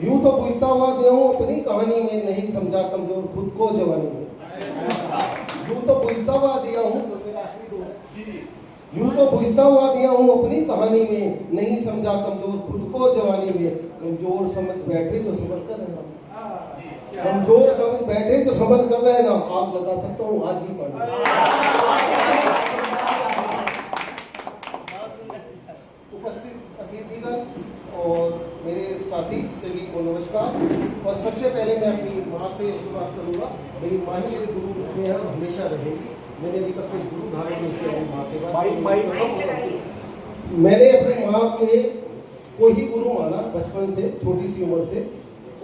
यूं तो पूछता हुआ गया हूँ अपनी कहानी में, नहीं समझा कमजोर खुद को जवानी में। यूं तो पूछता हुआ दिया हूँ, यूं तो पूछता हुआ दिया हूँ अपनी कहानी में, नहीं समझा कमजोर खुद को जवानी में। कमजोर समझ बैठे जो संभल कर रहना, कमजोर समझ बैठे जो संभल कर रहना, आग लगा सकता हूँ आज ही पानी। उपस्थित अतिथिगण और मेरे साथी सभी को नमस्कार। और सबसे पहले मैं अपनी माँ से शुरुआत करूँगा। मेरी माँ ही मेरे गुरु में हमेशा रहेगी। मैंने अभी तक कोई गुरु धारण नहीं किया अपनी माँ के बाद। मैंने अपनी माँ के को ही गुरु माना बचपन से, छोटी सी उम्र से,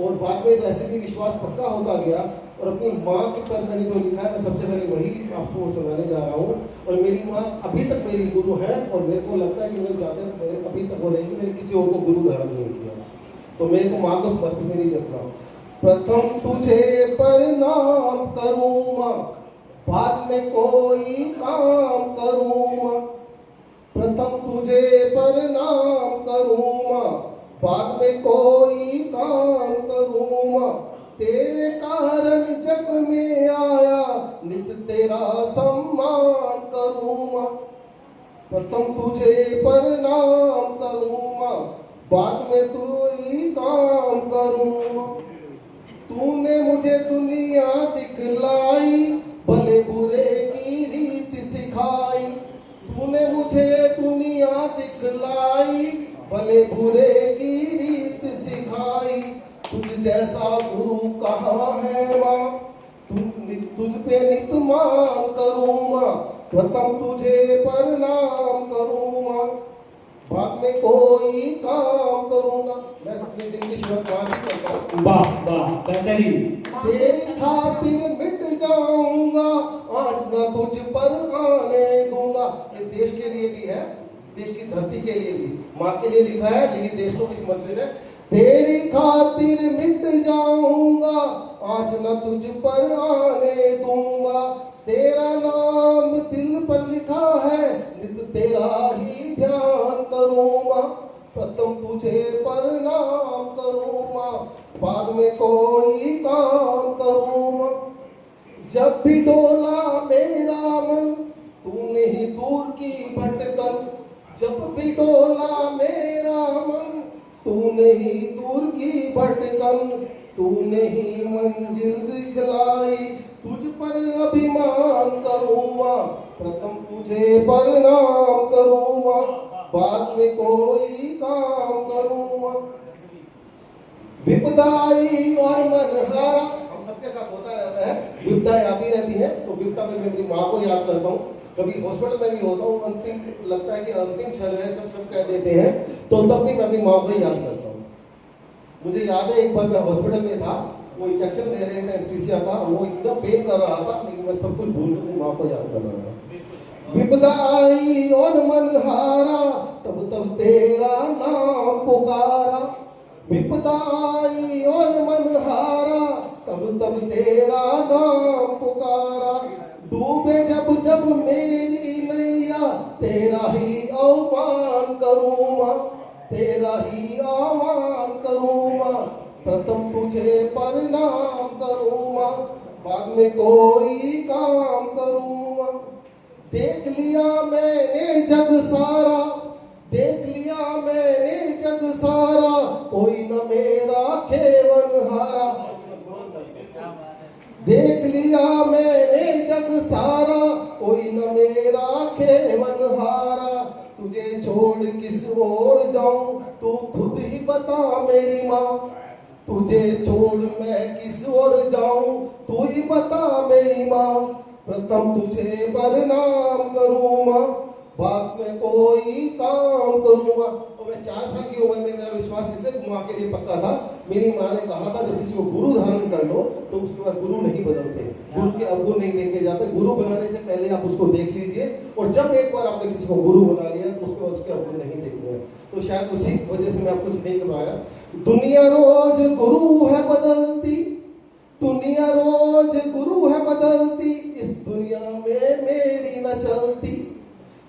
और बाद में वैसे भी विश्वास पक्का होता गया। और अपनी माँ के पर मैंने जो लिखा है मैं सबसे पहले वही आपको सुनाने जा रहा हूँ। और मेरी माँ अभी तक मेरी गुरु है और मेरे को लगता है कि मैं चाहते हैं मेरे अभी तक वो रहेगी। मैंने किसी और को गुरु धारण नहीं किया, तो मेरे को माँ को समर्पित नहीं रखा। प्रथम तुझे प्रणाम करूँ माँ, बाद में कोई काम करूँ माँ। प्रथम तुझे प्रणाम करूँ माँ, बाद में कोई काम करूँ माँ। तेरे कारण जग में आया, नित तेरा सम्मान करूँ माँ। प्रथम तुझे प्रणाम करूँ माँ, बाद में कोई काम करूँ माँ। तूने मुझे दुनिया दिखलाई, भले बुरे की रीत सिखाई। तूने मुझे दुनिया दिखलाई, भले बुरे की रीत सिखाई। तुझ जैसा गुरु कहाँ है माँ, तुझ पे नित मान करूँ माँ। प्रथम तुझे प्रणाम करूँ माँ, बाद में कोई काम करूँगा। मैं अपने दिन की शुरुआत वहाँ से करता हूँ। वाह वाह बेहतरीन। तेरी खातिर मिट जाऊंगा, आज ना तुझ पर आने दूंगा। ये देश के लिए भी है, देश की धरती के लिए भी, माँ के लिए लिखा है लेकिन देश को भी समर्पित है। तेरी खातिर मिट जाऊंगा, आज न तुझ पर आने दूंगा। तेरा नाम दिल पर लिखा है, नित तेरा ही ध्यान करूँगा। प्रथम तुझे प्रणाम करूँगा, बाद में कोई काम करूँगा। जब भी डोला मेरा मन, तूने ही दूर की भटकन। जब भी डोला मेरा मन, तूने ही दूर की भटकन। तूने ही मंजिल दिखलाई, तुझ पर अभिमान करूँगा। प्रथम तुझे प्रणाम करूँगा, बाद में कोई काम करूँगा। विपदाई और मनहारा हम सबके साथ होता रहता है, विपदाएं आती रहती हैं, तो विपदा में मैं अपनी माँ को याद करता हूँ। कभी हॉस्पिटल में भी होता हूँ, अंतिम लगता है कि अंतिम क्षण है जब सब कह देते हैं, तो तब भी मैं अपनी माँ को ही याद करता हूँ। मुझे याद है एक बार मैं हॉस्पिटल में था, वो इंजेक्शन दे रहे थे एनेस्थीसिया का, वो इतना पेन कर रहा था लेकिन मैं सब कुछ भूल अपनी माँ को याद कर रहा था। विपदा आई और मनहारा, तब तब तेरा नाम पुकारा। विपदा आई और मनहारा, तब तब तेरा नाम पुकारा। डूबे जब जब मेरी नैया, तेरा ही आह्वान करूँगा। तेरा ही आह्वान करूँगा। प्रथम तुझे प्रणाम करूँगा, बाद में कोई काम करूँगा। देख लिया मैंने जग सारा, देख लिया मैंने जग सारा, कोई न मेरा खेवन हारा। देख लिया मैंने जग सारा, कोई न मेरा खेवन हारा। तुझे छोड़ किस ओर जाऊं, तू खुद ही बता मेरी माँ। तुझे छोड़ मैं किस ओर जाऊं, तू ही बता मेरी माँ। प्रथम तुझे प्रणाम करूँगा, बाद में कोई काम करूँगा। और मैं 4 साल की उम्र में मेरा विश्वास इसलिए माँ के लिए पक्का था। मेरी माँ ने कहा था जब किसी को गुरु धारण कर लो तो उसके बाद गुरु नहीं बदलते, गुरु के अवगुण नहीं देखे जाते। गुरु बनाने से पहले आप उसको देख लीजिए, और जब एक बार आपने किसी को गुरु बना लिया तो उसके बाद उसके अवगुण नहीं देखने हैं। तो शायद उसी वजह से मैं आप कुछ नहीं कर पाया। दुनिया रोज गुरु है बदलती, दुनिया रोज गुरु है बदलती, इस दुनिया में मेरी न चलती।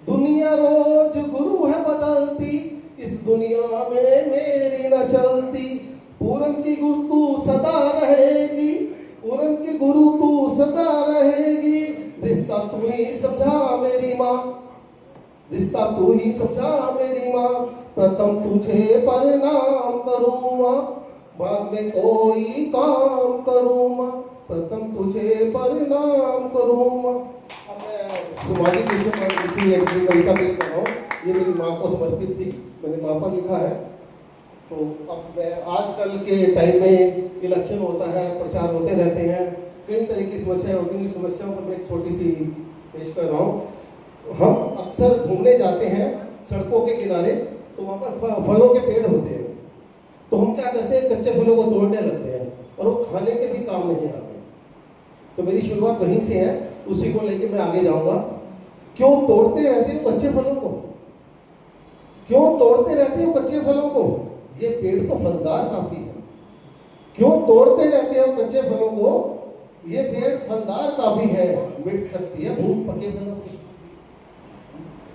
दुनिया रोज गुरु है बदलती, इस दुनिया में मेरी न चलती। पूर्ण उरन की गुरु तू सदा रहेगी, उरन की गुरु तू सदा रहेगी, रिश्ता तू ही समझा मेरी माँ, रिश्ता तू ही समझा मेरी माँ, प्रथम तुझे प्रणाम करूँ माँ, बाद में कोई काम करूँ माँ, प्रथम तुझे प्रणाम करूँ माँ। अब मैं सामाजिक विषय पर लिखी एक कविता पेश कर रहा हूँ, ये मेरी माँ को समर्पित थी, मैंने माँ पर लिखा है। तो अब मैं आजकल के टाइम में इलेक्शन होता है, प्रचार होते रहते हैं, कई तरह की समस्याएं होती हैं, समस्याओं पर मैं एक छोटी सी पेश कर रहा हूँ। हम अक्सर घूमने जाते हैं सड़कों के किनारे, तो वहाँ पर फलों के पेड़ होते हैं, तो हम क्या करते हैं, कच्चे फलों को तोड़ने लगते हैं और वो खाने के भी काम नहीं आते। तो मेरी शुरुआत वहीं से है, उसी को लेकर मैं आगे जाऊंगा। क्यों तोड़ते रहते हो कच्चे फलों को? क्यों तोड़ते रहते हो कच्चे फलों को? ये पेड़ तो फलदार काफी है। क्यों तोड़ते रहते हो कच्चे फलों को? ये पेड़ फलदार काफी है। मिट सकती है भूख पके फलों से,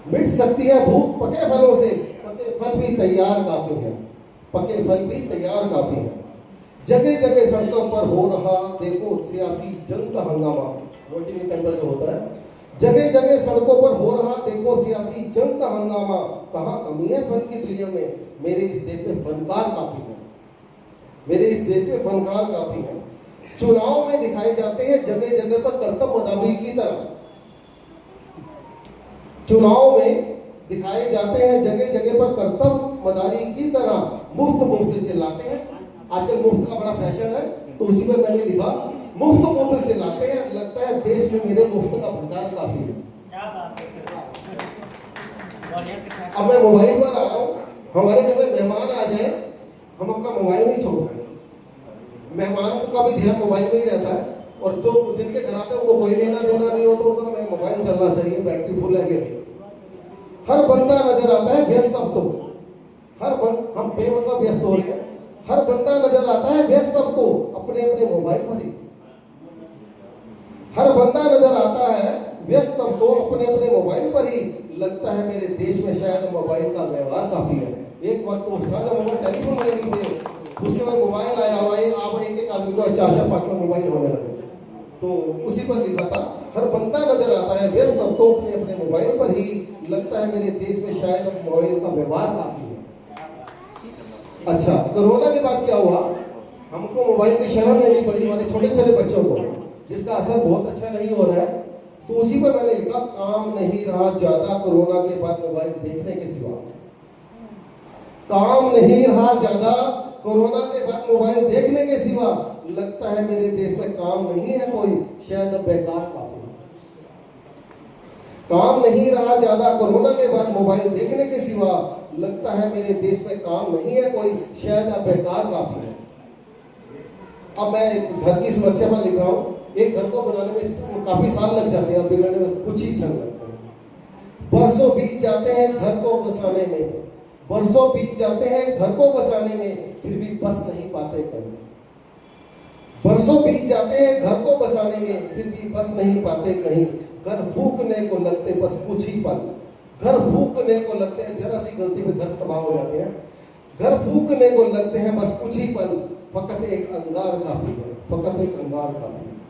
मिट सकती है भूख पके फलों से, पके फल भी तैयार काफी है, पके फल भी तैयार काफी है। जगह जगह सड़कों पर हो रहा देखो सियासी जंग का हंगामा, वोटिंग टेंडर जो होता है, जगह जगह सड़कों पर हो रहा देखो सियासी जंग का हंगामा। कहाँ कमी है फन की दुनिया में? मेरे इस देश में फनकार काफी है, मेरे इस देश में फनकार काफी है। चुनाव में दिखाए जाते हैं जगह जगह पर कर्तव्य मदारी की तरह, चुनाव में दिखाए जाते हैं जगह जगह पर कर्तव्य मदारी की तरह, मुफ्त मुफ्त चिल्लाते हैं। आजकल मुफ्त का बड़ा फैशन है, तो उसी पर मैंने लिखा मुफ्त मुफ्त चिल्लाते हैं, लगता है देश में मेरे मुफ्त का भंडार काफी है। अब मैं मोबाइल पर आ रहा हूँ, हमारे घर में मेहमान आ जाए, हम अपना मोबाइल नहीं छोड़ते, मेहमानों का भी ध्यान मोबाइल में ही रहता है, और जो जिनके घर आते हैं उनको कोई लेना देना नहीं होता, उनको तो मेरा मोबाइल चलना चाहिए, बैटरी फुल है कि नहीं। हर बंदा नजर आता है व्यस्त, अब तो हम बेमतलब व्यस्त हो रहे हैं। हर बंदा नजर आता है व्यस्त, अब तो अपने अपने मोबाइल पर ही। हर बंदा नजर आता है व्यस्त, अब तो अपने अपने मोबाइल पर ही। लगता है मेरे देश में शायद मोबाइल का व्यवहार काफी है। एक वक्त तो था जब हमारे टेलीफोन नहीं थे, उसके बाद मोबाइल आया हुआ है, आप एक आदमी को 4-4 5 मोबाइल होने लगे, तो उसी पर लिखा था हर बंदा नजर आता है व्यस्त, अब तो अपने अपने मोबाइल पर ही। लगता है मेरे देश में शायद अब मोबाइल का व्यवहार काफी है। अच्छा, कोरोना के बाद क्या हुआ? हमको मोबाइल की शरण लेनी पड़ी, हमारे छोटे छोटे बच्चों को, जिसका असर बहुत अच्छा नहीं हो रहा है। तो उसी पर मैंने लिखा काम नहीं रहा ज्यादा कोरोना के बाद मोबाइल देखने के सिवा, काम नहीं रहा ज्यादा कोरोना के बाद मोबाइल देखने के सिवा। लगता है मेरे देश में काम नहीं है कोई, शायद अब बेकार काफी। काम नहीं रहा ज्यादा कोरोना के बाद मोबाइल देखने के सिवा। लगता है मेरे देश में काम नहीं है कोई, शायद अब बेकार काफी है। अब मैं एक घर की समस्या पर लिख रहा हूँ। एक घर को बनाने में काफी साल लग जाते हैं, और बिगड़ने में कुछ ही क्षण लगते हैं। बरसों बीत जाते हैं घर को बसाने में, बरसों बीत जाते हैं घर को बसाने में, फिर भी बस नहीं पाते कहीं। बरसों बीत जाते हैं घर को बसाने में, फिर भी बस नहीं पाते कहीं। घर फूकने को लगते बस कुछ ही पल, घर फूकने को लगते हैं, जरा सी गलती में घर तबाह हो जाते हैं। घर फूकने को लगते हैं बस कुछ ही पल, फकत एक अंगार काफी है, फकत एक अंगार काफी है।